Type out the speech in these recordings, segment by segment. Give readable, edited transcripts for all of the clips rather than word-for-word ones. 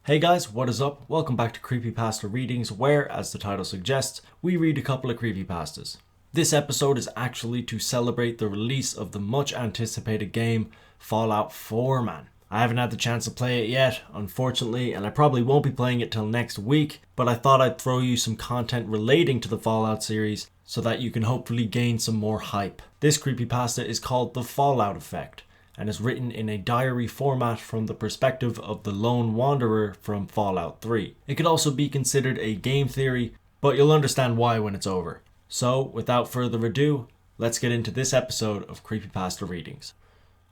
Hey guys, what is up? Welcome back to Creepypasta Readings, where, as the title suggests, we read a couple of creepypastas. This episode is actually to celebrate the release of the much anticipated game, Fallout 4, man. I haven't had the chance to play it yet, unfortunately, and I probably won't be playing it till next week, but I thought I'd throw you some content relating to the Fallout series so that you can hopefully gain some more hype. This creepypasta is called The Fallout Effect, and is written in a diary format from the perspective of the lone wanderer from Fallout 3. It could also be considered a game theory, but you'll understand why when it's over. So, without further ado, let's get into this episode of Creepypasta Readings.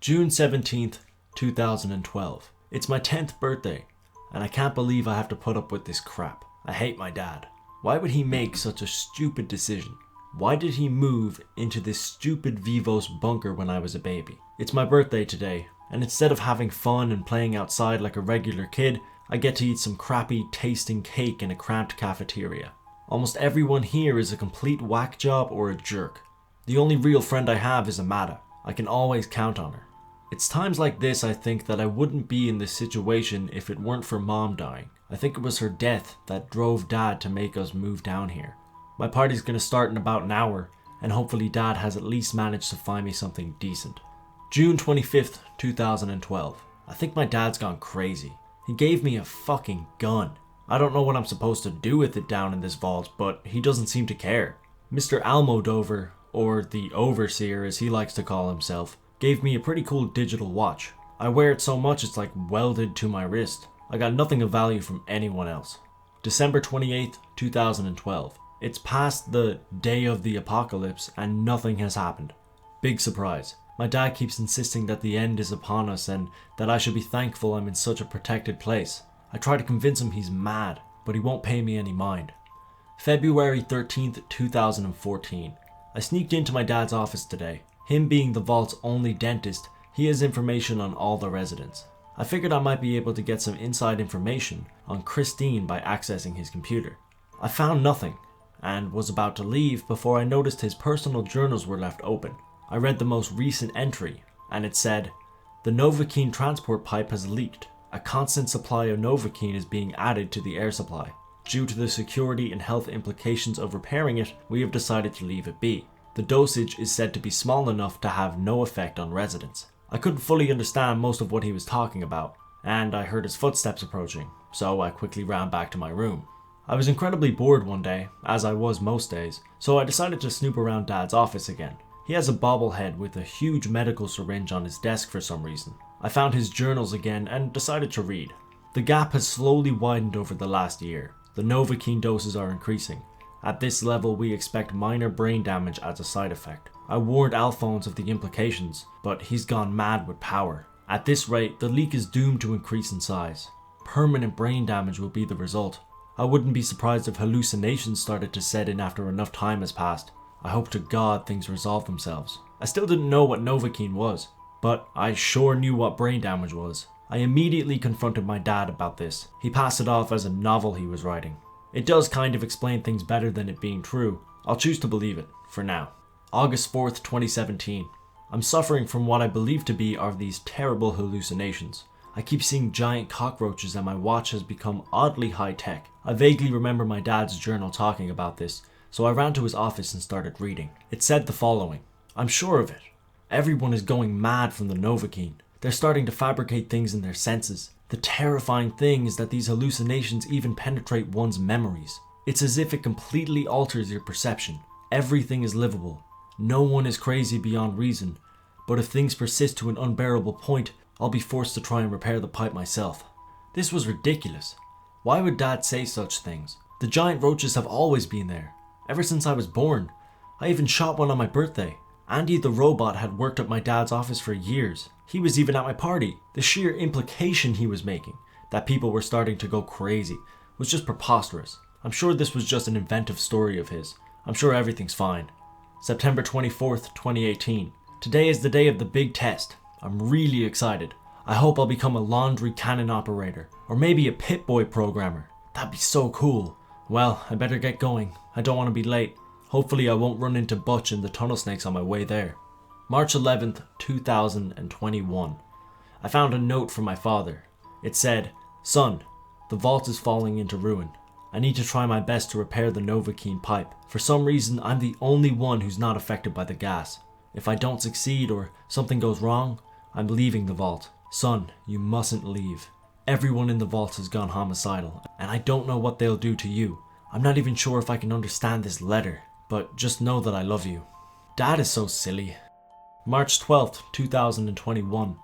June 17th, 2012. It's my 10th birthday, and I can't believe I have to put up with this crap. I hate my dad. Why would he make such a stupid decision? Why did he move into this stupid Vivos bunker when I was a baby? It's my birthday today, and instead of having fun and playing outside like a regular kid, I get to eat some crappy tasting cake in a cramped cafeteria. Almost everyone here is a complete whack job or a jerk. The only real friend I have is Amada. I can always count on her. It's times like this I think that I wouldn't be in this situation if it weren't for Mom dying. I think it was her death that drove Dad to make us move down here. My party's gonna start in about an hour, and hopefully Dad has at least managed to find me something decent. June 25th, 2012. I think my dad's gone crazy. He gave me a fucking gun. I don't know what I'm supposed to do with it down in this vault, but he doesn't seem to care. Mr. Almodover, or the Overseer as he likes to call himself, gave me a pretty cool digital watch. I wear it so much it's like welded to my wrist. I got nothing of value from anyone else. December 28th, 2012. It's past the day of the apocalypse and nothing has happened. Big surprise. My dad keeps insisting that the end is upon us and that I should be thankful I'm in such a protected place. I try to convince him he's mad, but he won't pay me any mind. February 13th, 2014. I sneaked into my dad's office today. Him being the vault's only dentist, he has information on all the residents. I figured I might be able to get some inside information on Christine by accessing his computer. I found nothing, and was about to leave before I noticed his personal journals were left open. I read the most recent entry, and it said, "The Novocaine transport pipe has leaked. A constant supply of Novocaine is being added to the air supply. Due to the security and health implications of repairing it, we have decided to leave it be. The dosage is said to be small enough to have no effect on residents." I couldn't fully understand most of what he was talking about, and I heard his footsteps approaching, so I quickly ran back to my room. I was incredibly bored one day, as I was most days, so I decided to snoop around Dad's office again. He has a bobblehead with a huge medical syringe on his desk for some reason. I found his journals again and decided to read. The gap has slowly widened over the last year. The Novocaine doses are increasing. At this level, we expect minor brain damage as a side effect. I warned Alphonse of the implications, but he's gone mad with power. At this rate, the leak is doomed to increase in size. Permanent brain damage will be the result. I wouldn't be surprised if hallucinations started to set in after enough time has passed. I hope to God things resolve themselves. I still didn't know what Novocaine was, but I sure knew what brain damage was. I immediately confronted my dad about this. He passed it off as a novel he was writing. It does kind of explain things better than it being true. I'll choose to believe it, for now. August 4th, 2017. I'm suffering from what I believe to be are these terrible hallucinations. I keep seeing giant cockroaches and my watch has become oddly high-tech. I vaguely remember my dad's journal talking about this, so I ran to his office and started reading. It said the following. I'm sure of it. Everyone is going mad from the Novocaine. They're starting to fabricate things in their senses. The terrifying thing is that these hallucinations even penetrate one's memories. It's as if it completely alters your perception. Everything is livable. No one is crazy beyond reason, but if things persist to an unbearable point, I'll be forced to try and repair the pipe myself. This was ridiculous. Why would Dad say such things? The giant roaches have always been there, ever since I was born. I even shot one on my birthday. Andy the robot had worked at my dad's office for years. He was even at my party. The sheer implication he was making, that people were starting to go crazy, was just preposterous. I'm sure this was just an inventive story of his. I'm sure everything's fine. September 24th, 2018. Today is the day of the big test. I'm really excited. I hope I'll become a laundry cannon operator, or maybe a Pip-Boy programmer. That'd be so cool. Well, I better get going. I don't want to be late. Hopefully I won't run into Butch and the tunnel snakes on my way there. March 11th, 2021. I found a note from my father. It said, "Son, The vault is falling into ruin. I need to try my best to repair the Novocaine pipe. For some reason, I'm the only one who's not affected by the gas. If I don't succeed or something goes wrong, I'm leaving the vault. Son, you mustn't leave. Everyone in the vault has gone homicidal, and I don't know what they'll do to you. I'm not even sure if I can understand this letter, but just know that I love you. Dad is so silly. March 12th, 2021.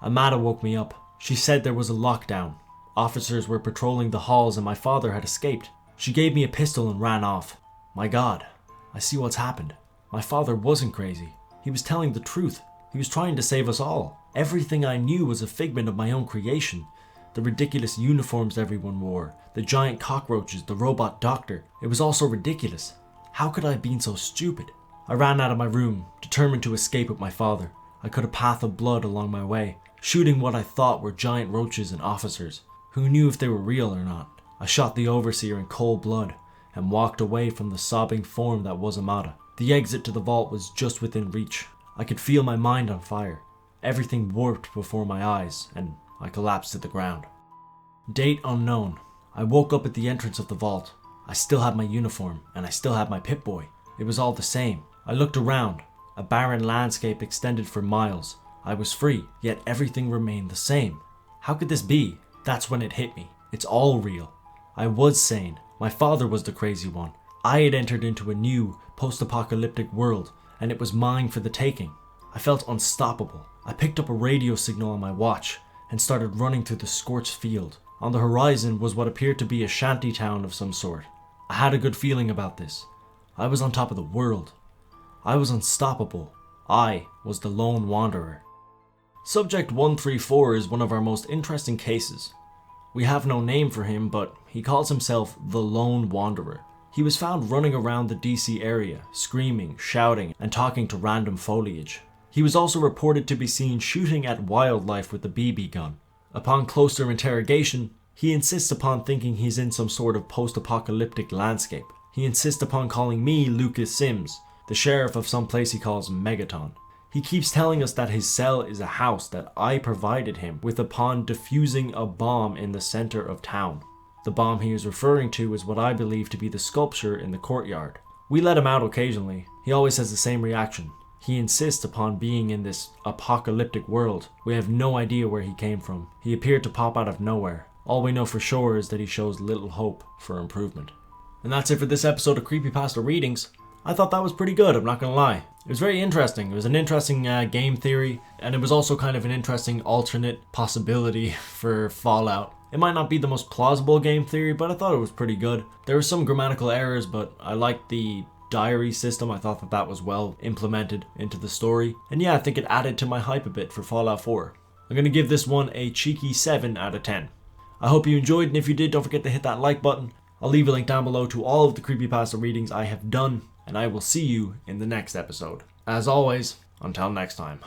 Amada woke me up. She said there was a lockdown. Officers were patrolling the halls and my father had escaped. She gave me a pistol and ran off. My God, I see what's happened. My father wasn't crazy. He was telling the truth. He was trying to save us all. Everything I knew was a figment of my own creation. The ridiculous uniforms everyone wore, the giant cockroaches, the robot doctor. It was all so ridiculous. How could I have been so stupid? I ran out of my room, determined to escape with my father. I cut a path of blood along my way, shooting what I thought were giant roaches and officers. Who knew if they were real or not? I shot the overseer in cold blood and walked away from the sobbing form that was Amada. The exit to the vault was just within reach. I could feel my mind on fire. Everything warped before my eyes, and I collapsed to the ground. Date unknown. I woke up at the entrance of the vault. I still had my uniform, and I still had my Pip-Boy. It was all the same. I looked around. A barren landscape extended for miles. I was free, yet everything remained the same. How could this be? That's when it hit me. It's all real. I was sane. My father was the crazy one. I had entered into a new, post-apocalyptic world, and it was mine for the taking. I felt unstoppable. I picked up a radio signal on my watch and started running through the scorched field. On the horizon was what appeared to be a shanty town of some sort. I had a good feeling about this. I was on top of the world. I was unstoppable. I was the lone wanderer. Subject 134 is one of our most interesting cases. We have no name for him, but he calls himself the Lone Wanderer. He was found running around the DC area, screaming, shouting, and talking to random foliage. He was also reported to be seen shooting at wildlife with a BB gun. Upon closer interrogation, he insists upon thinking he's in some sort of post-apocalyptic landscape. He insists upon calling me Lucas Sims, the sheriff of some place he calls Megaton. He keeps telling us that his cell is a house that I provided him with upon defusing a bomb in the center of town. The bomb he is referring to is what I believe to be the sculpture in the courtyard. We let him out occasionally. He always has the same reaction. He insists upon being in this apocalyptic world. We have no idea where he came from. He appeared to pop out of nowhere. All we know for sure is that he shows little hope for improvement. And that's it for this episode of Creepypasta Readings. I thought that was pretty good, I'm not gonna lie. It was very interesting. It was an interesting game theory, and it was also kind of an interesting alternate possibility for Fallout. It might not be the most plausible game theory, but I thought it was pretty good. There were some grammatical errors, but I liked the diary system. I thought that was well implemented into the story. And yeah, I think it added to my hype a bit for Fallout 4. I'm going to give this one a cheeky 7 out of 10. I hope you enjoyed, and if you did, don't forget to hit that like button. I'll leave a link down below to all of the Creepypasta readings I have done, and I will see you in the next episode. As always, until next time.